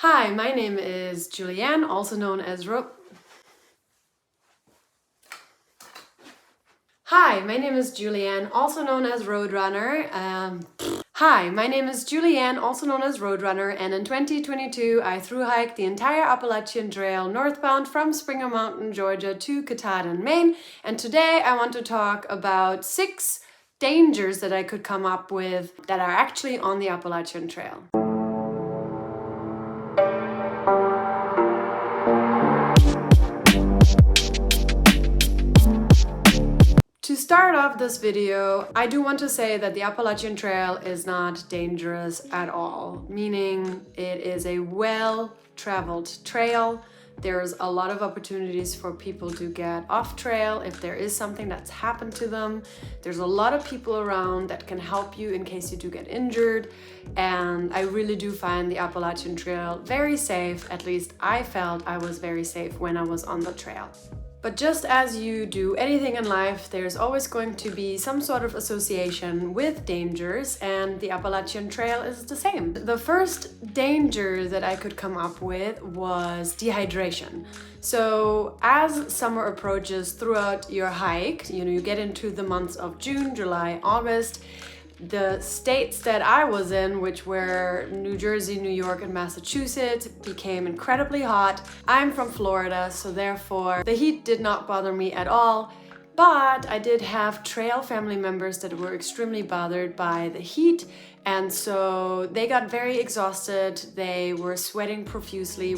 Hi, my name is Julianne, also known as Hi, my name is Julianne, also known as Roadrunner. Hi, my name is Julianne, also known as Roadrunner, and in 2022 I thru-hiked the entire Appalachian Trail northbound from Springer Mountain, Georgia to Katahdin, Maine, and today I want to talk about 6 dangers that I could come up with that are actually on the Appalachian Trail. To start off this video, I do want to say that the Appalachian Trail is not dangerous at all, meaning it is a well-traveled trail. There's a lot of opportunities for people to get off trail if there is something that's happened to them. There's a lot of people around that can help you in case you do get injured, and I really do find the Appalachian Trail very safe. At least I felt I was very safe when I was on the trail. But just as you do anything in life, there's always going to be some sort of association with dangers, and the Appalachian Trail is the same. The first danger that I could come up with was dehydration. So as summer approaches throughout your hike, you get into the months of June, July, August, the states that I was in, which were New Jersey, New York, and Massachusetts, became incredibly hot. I'm from Florida, so therefore the heat did not bother me at all. But I did have trail family members that were extremely bothered by the heat, and so they got very exhausted. They were sweating profusely.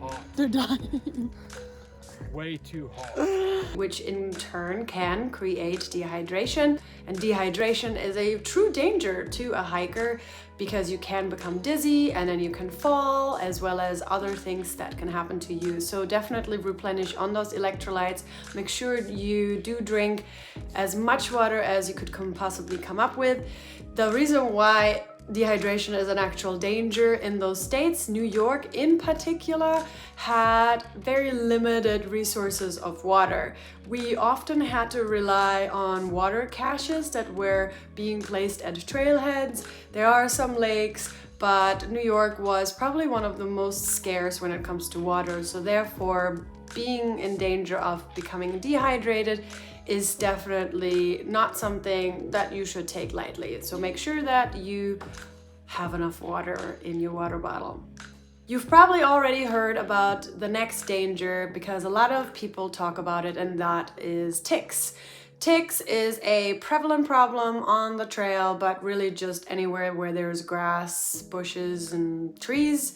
Hot. They're dying. Way too hot. Which in turn can create dehydration. And dehydration is a true danger to a hiker because you can become dizzy and then you can fall, as well as other things that can happen to you. So definitely replenish on those electrolytes. Make sure you do drink as much water as you could possibly come up with. The reason why dehydration is an actual danger in those states, New York in particular, had very limited resources of water. We often had to rely on water caches that were being placed at trailheads. There are some lakes, but New York was probably one of the most scarce when it comes to water. So therefore, being in danger of becoming dehydrated is definitely not something that you should take lightly. So make sure that you have enough water in your water bottle. You've probably already heard about the next danger because a lot of people talk about it, and that is ticks. Ticks is a prevalent problem on the trail, but really just anywhere where there's grass, bushes, and trees.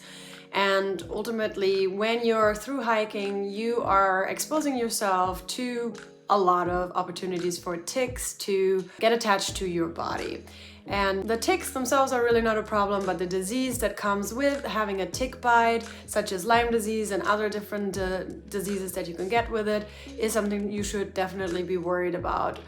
And ultimately, when you're through hiking, you are exposing yourself to a lot of opportunities for ticks to get attached to your body. And the ticks themselves are really not a problem, but the disease that comes with having a tick bite, such as Lyme disease and other different diseases that you can get with it, is something you should definitely be worried about.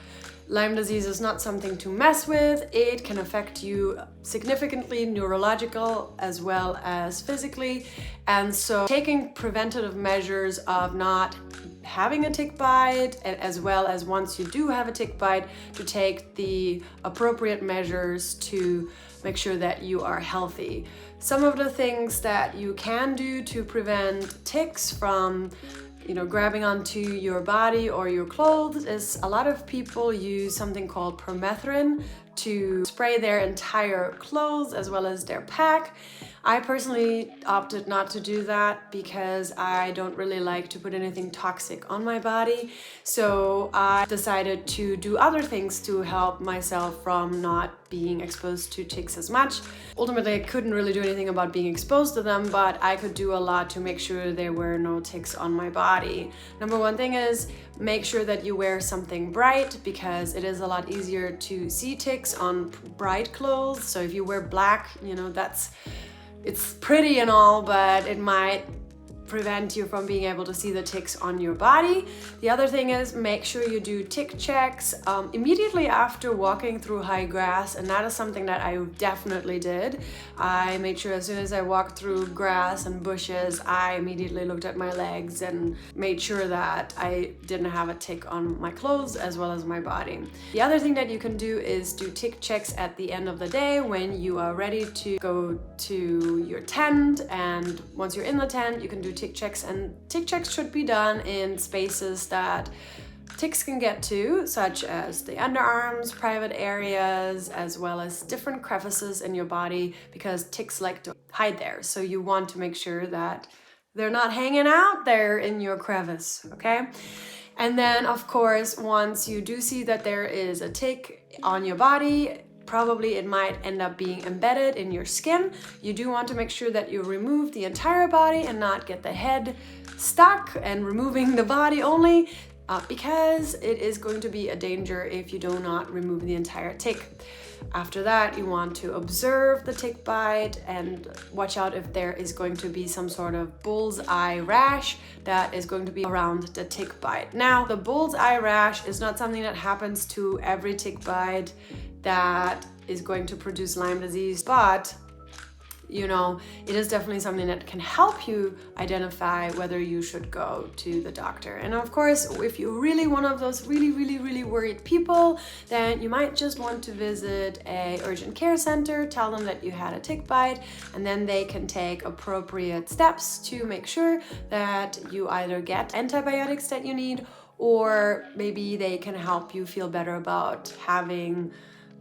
Lyme disease is not something to mess with. It can affect you significantly, neurological as well as physically. And so taking preventative measures of not having a tick bite, as well as once you do have a tick bite, to take the appropriate measures to make sure that you are healthy. Some of the things that you can do to prevent ticks from grabbing onto your body or your clothes is a lot of people use something called permethrin to spray their entire clothes as well as their pack. I personally opted not to do that because I don't really like to put anything toxic on my body. So I decided to do other things to help myself from not being exposed to ticks as much. Ultimately, I couldn't really do anything about being exposed to them, but I could do a lot to make sure there were no ticks on my body. Number one thing is make sure that you wear something bright, because it is a lot easier to see ticks on bright clothes. So if you wear black, it's pretty and all, but it might prevent you from being able to see the ticks on your body. The other thing is make sure you do tick checks immediately after walking through high grass, and that is something that I definitely did. I made sure as soon as I walked through grass and bushes, I immediately looked at my legs and made sure that I didn't have a tick on my clothes as well as my body. The other thing that you can do is do tick checks at the end of the day when you are ready to go to your tent, and once you're in the tent you can do tick checks, and tick checks should be done in spaces that ticks can get to, such as the underarms, private areas, as well as different crevices in your body, because ticks like to hide there. So you want to make sure that they're not hanging out there in your crevice, okay? And then of course, once you do see that there is a tick on your body, probably it might end up being embedded in your skin. You do want to make sure that you remove the entire body and not get the head stuck and removing the body only, because it is going to be a danger if you do not remove the entire tick. After that, you want to observe the tick bite and watch out if there is going to be some sort of bullseye rash that is going to be around the tick bite. Now, the bullseye rash is not something that happens to every tick bite that is going to produce Lyme disease, but you know, it is definitely something that can help you identify whether you should go to the doctor. And of course, if you're really one of those really worried people, then you might just want to visit a urgent care center, tell them that you had a tick bite, and then they can take appropriate steps to make sure that you either get antibiotics that you need, or maybe they can help you feel better about having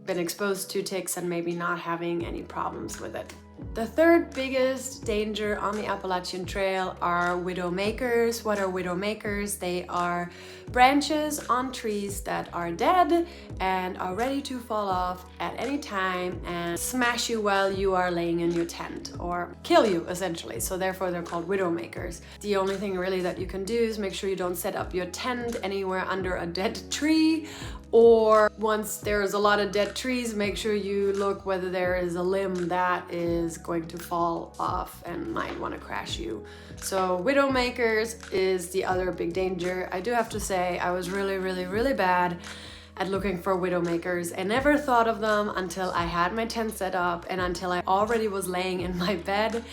been exposed to ticks and maybe not having any problems with it. The third biggest danger on the Appalachian Trail are widowmakers. What are widowmakers? They are branches on trees that are dead and are ready to fall off at any time and smash you while you are laying in your tent, or kill you essentially. So therefore they're called widowmakers. The only thing really that you can do is make sure you don't set up your tent anywhere under a dead tree, or once there's a lot of dead trees, make sure you look whether there is a limb that is going to fall off and might want to crash you. So widowmakers is the other big danger. I do have to say I was really bad at looking for widowmakers. I never thought of them until I had my tent set up and until I already was laying in my bed,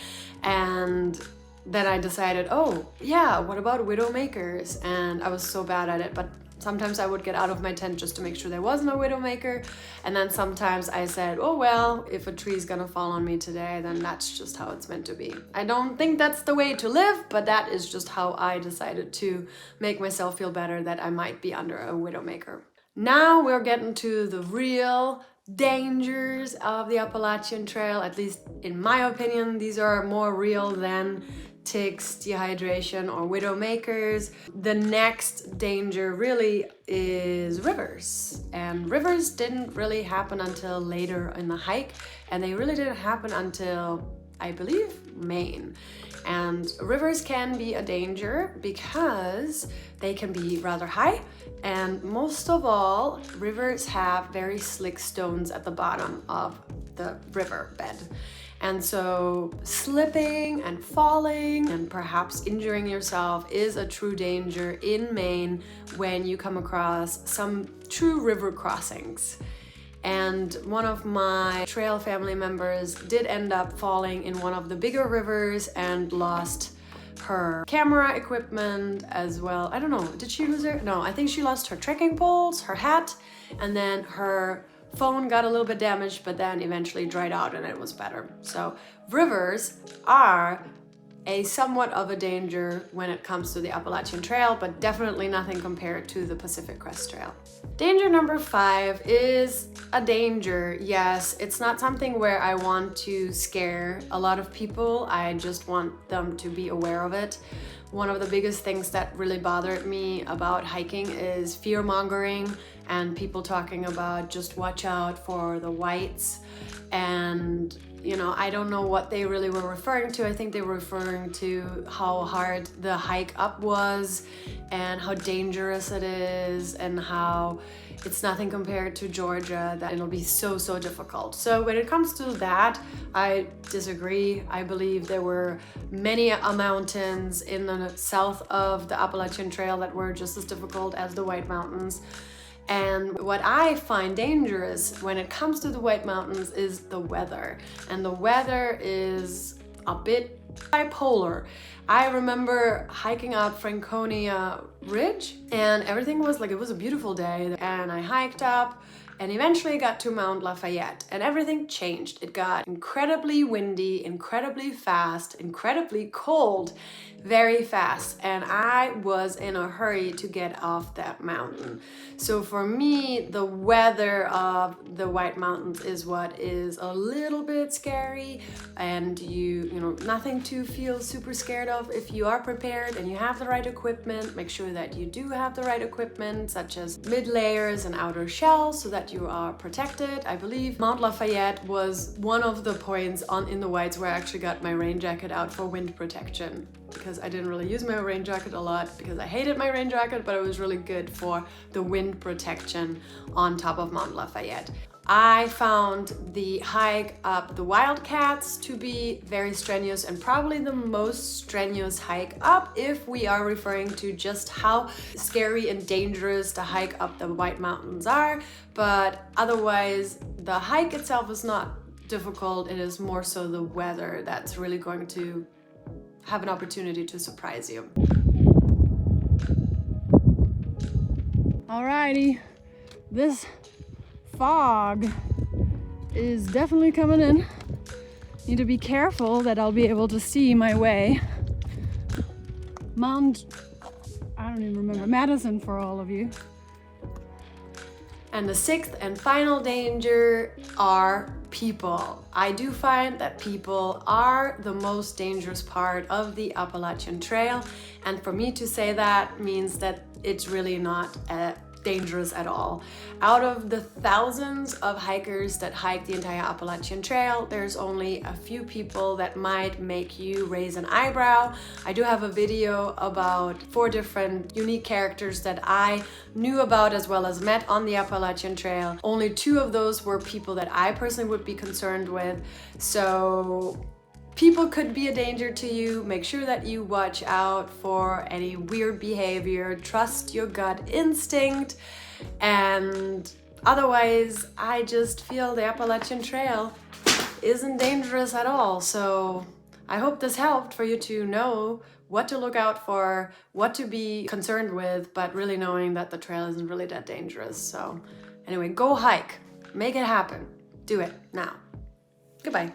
and then I decided, oh yeah, what about widowmakers? And I was so bad at it, but sometimes I would get out of my tent just to make sure there wasn't a widowmaker, and then sometimes I said, oh well, if a tree's gonna fall on me today, then that's just how it's meant to be. I don't think that's the way to live, but that is just how I decided to make myself feel better that I might be under a widowmaker. Now we're getting to the real dangers of the Appalachian Trail. At least in my opinion, these are more real than ticks, dehydration, or widowmakers. The next danger really is rivers, and rivers didn't really happen until later in the hike, and they really didn't happen until, I believe, Maine. And rivers can be a danger because they can be rather high, and most of all, rivers have very slick stones at the bottom of the river bed. And so slipping and falling and perhaps injuring yourself is a true danger in Maine when you come across some true river crossings. And one of my trail family members did end up falling in one of the bigger rivers and lost her camera equipment as well. I don't know, did she lose her? No, I think she lost her trekking poles, her hat, and then her phone got a little bit damaged, but then eventually dried out and it was better. So rivers are a somewhat of a danger when it comes to the Appalachian Trail, but definitely nothing compared to the Pacific Crest Trail. Danger number 5 is a danger. Yes, it's not something where I want to scare a lot of people. I just want them to be aware of it. One of the biggest things that really bothered me about hiking is fear-mongering and people talking about just watch out for the whites. And you know, I don't know what they really were referring to. I think they were referring to how hard the hike up was and how dangerous it is and how it's nothing compared to Georgia, that it'll be so difficult. So when it comes to that, I disagree. I believe there were many mountains in the south of the Appalachian Trail that were just as difficult as the White Mountains. And what I find dangerous when it comes to the White Mountains is the weather. And the weather is a bit bipolar. I remember hiking up Franconia Ridge and everything was like, it was a beautiful day. And I hiked up and eventually got to Mount Lafayette and everything changed. It got incredibly windy, incredibly fast, incredibly cold, very fast. And I was in a hurry to get off that mountain. So for me, the weather of the White Mountains is what is a little bit scary, and you know, nothing to feel super scared of if you are prepared and you have the right equipment. Make sure that you do have the right equipment, such as mid layers and outer shells, so that you are protected. I believe Mount Lafayette was one of the points in the Whites where I actually got my rain jacket out for wind protection, because I didn't really use my rain jacket a lot because I hated my rain jacket, but it was really good for the wind protection on top of Mount Lafayette. I found the hike up the Wildcats to be very strenuous and probably the most strenuous hike up if we are referring to just how scary and dangerous the hike up the White Mountains are. But otherwise, the hike itself is not difficult. It is more so the weather that's really going to have an opportunity to surprise you. Alrighty, this fog is definitely coming in. Need to be careful that I'll be able to see my way. I don't even remember, Madison for all of you. And the sixth and final danger are people. I do find that people are the most dangerous part of the Appalachian Trail, and for me to say that means that it's really not dangerous at all. Out of the thousands of hikers that hike the entire Appalachian Trail, there's only a few people that might make you raise an eyebrow. I do have a video about 4 different unique characters that I knew about as well as met on the Appalachian Trail. Only 2 of those were people that I personally would be concerned with. So people could be a danger to you. Make sure that you watch out for any weird behavior, trust your gut instinct, and otherwise, I just feel the Appalachian Trail isn't dangerous at all. So I hope this helped for you to know what to look out for, what to be concerned with, but really knowing that the trail isn't really that dangerous. So anyway, go hike, make it happen, do it now. Goodbye.